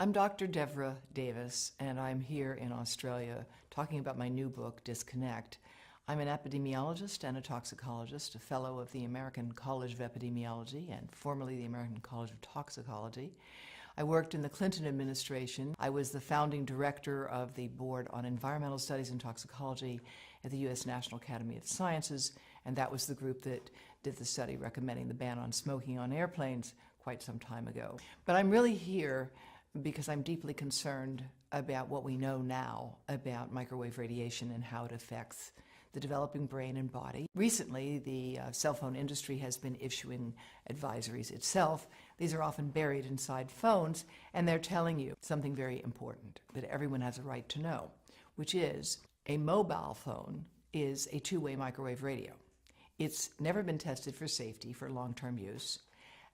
I'm Dr. Devra Davis, and I'm here in Australia talking about my new book, Disconnect. I'm an epidemiologist and a toxicologist, a fellow of the American College of Epidemiology and formerly the American College of Toxicology. I worked in the Clinton administration. I was the founding director of the Board on Environmental Studies and Toxicology at the U.S. National Academy of Sciences, and that was the group that did the study recommending the ban on smoking on airplanes quite some time ago. But I'm really here because I'm deeply concerned about what we know now about microwave radiation and how it affects the developing brain and body. Recently, the cell phone industry has been issuing advisories itself. These are often buried inside phones, and they're telling you something very important that everyone has a right to know, which is a mobile phone is a two-way microwave radio. It's never been tested for safety for long-term use,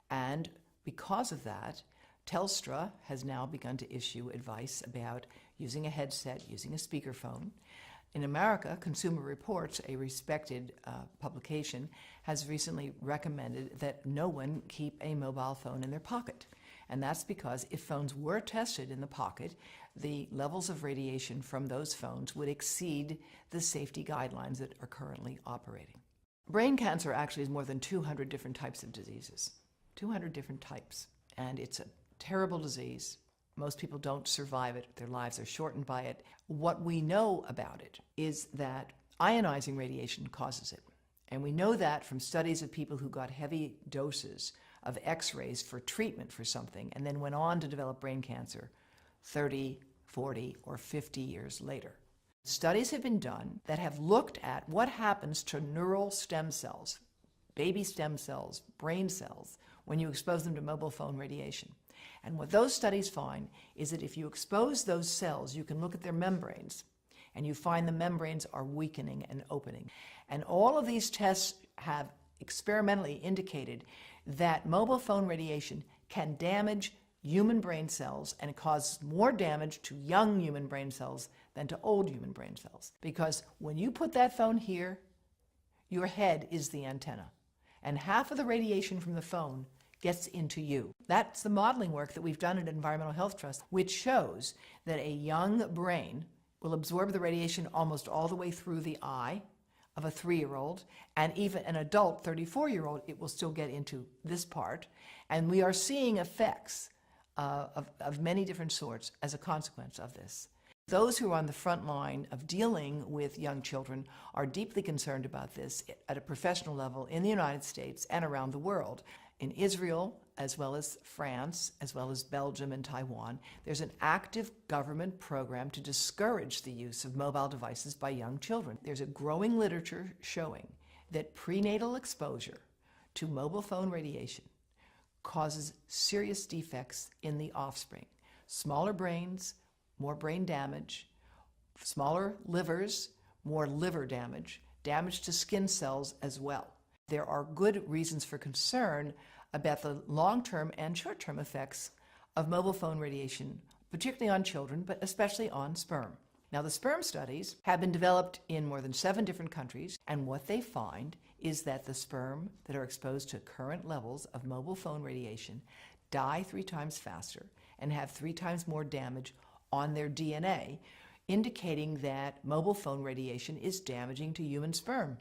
and because of that, Telstra has now begun to issue advice about using a headset, using a speakerphone. In America, Consumer Reports, a respected publication, has recently recommended that no one keep a mobile phone in their pocket. And that's because if phones were tested in the pocket, the levels of radiation from those phones would exceed the safety guidelines that are currently operating. Brain cancer actually is more than 200 different types of diseases. 200 different types. And it's a terrible disease. Most people don't survive it. Their lives are shortened by it. What we know about it is that ionizing radiation causes it. And we know that from studies of people who got heavy doses of X-rays for treatment for something and then went on to develop brain cancer 30, 40, or 50 years later. Studies have been done that have looked at what happens to neural stem cells, baby stem cells, brain cells, when you expose them to mobile phone radiation. And what those studies find is that if you expose those cells, you can look at their membranes, and you find the membranes are weakening and opening. And all of these tests have experimentally indicated that mobile phone radiation can damage human brain cells and cause more damage to young human brain cells than to old human brain cells. Because when you put that phone here, your head is the antenna. And half of the radiation from the phone gets into you. That's the modeling work that we've done at Environmental Health Trust, which shows that a young brain will absorb the radiation almost all the way through the eye of a 3-year-old, and even an adult 34-year-old, it will still get into this part. And we are seeing effects of many different sorts as a consequence of this. Those who are on the front line of dealing with young children are deeply concerned about this at a professional level in the United States and around the world. In Israel, as well as France, as well as Belgium and Taiwan, there's an active government program to discourage the use of mobile devices by young children. There's a growing literature showing that prenatal exposure to mobile phone radiation causes serious defects in the offspring. Smaller brains, more brain damage, smaller livers, more liver damage, damage to skin cells as well. There are good reasons for concern about the long-term and short-term effects of mobile phone radiation, particularly on children, but especially on sperm. Now, the sperm studies have been developed in more than 7 different countries, and what they find is that the sperm that are exposed to current levels of mobile phone radiation die 3 times faster and have 3 times more damage on their DNA, indicating that mobile phone radiation is damaging to human sperm.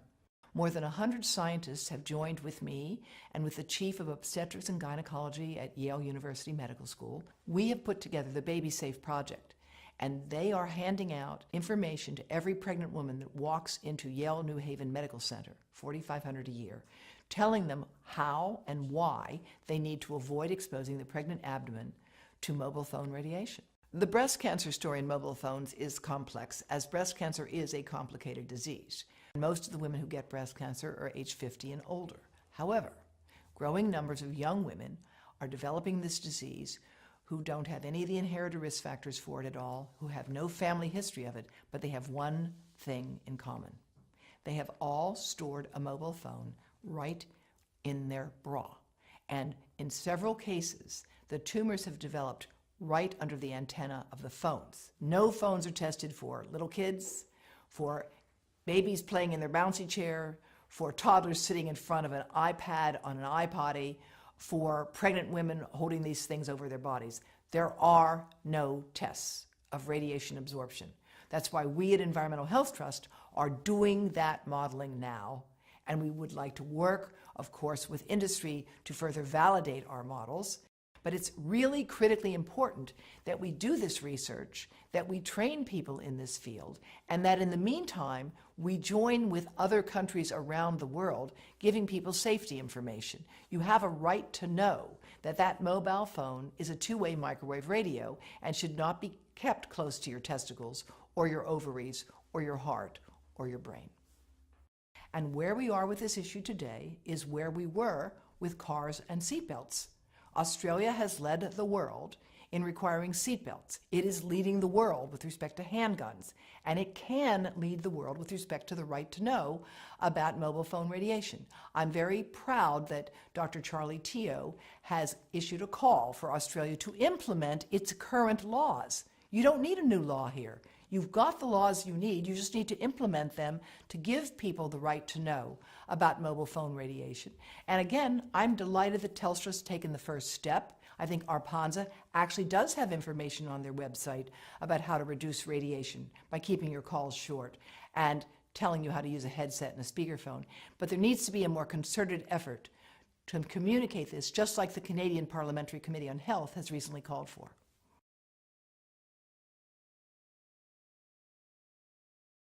More than 100 scientists have joined with me and with the chief of obstetrics and gynecology at Yale University Medical School. We have put together the Baby Safe Project, and they are handing out information to every pregnant woman that walks into Yale New Haven Medical Center, $4,500 a year, telling them how and why they need to avoid exposing the pregnant abdomen to mobile phone radiation. The breast cancer story in mobile phones is complex, as breast cancer is a complicated disease. Most of the women who get breast cancer are age 50 and older. However, growing numbers of young women are developing this disease who don't have any of the inherited risk factors for it at all, who have no family history of it, but they have one thing in common. They have all stored a mobile phone right in their bra. And in several cases, the tumors have developed right under the antenna of the phones. No phones are tested for little kids, for babies playing in their bouncy chair, for toddlers sitting in front of an iPad on an iPotty, for pregnant women holding these things over their bodies. There are no tests of radiation absorption. That's why we at Environmental Health Trust are doing that modeling now, and we would like to work, of course, with industry to further validate our models. But it's really critically important that we do this research, that we train people in this field, and that in the meantime, we join with other countries around the world, giving people safety information. You have a right to know that that mobile phone is a two-way microwave radio and should not be kept close to your testicles or your ovaries or your heart or your brain. And where we are with this issue today is where we were with cars and seatbelts. Australia has led the world in requiring seatbelts. It is leading the world with respect to handguns, and it can lead the world with respect to the right to know about mobile phone radiation. I'm very proud that Dr. Charlie Teo has issued a call for Australia to implement its current laws. You don't need a new law here. You've got the laws you need, you just need to implement them to give people the right to know about mobile phone radiation. And again, I'm delighted that Telstra's taken the first step. I think Arpanza actually does have information on their website about how to reduce radiation by keeping your calls short and telling you how to use a headset and a speakerphone. But there needs to be a more concerted effort to communicate this, just like the Canadian Parliamentary Committee on Health has recently called for.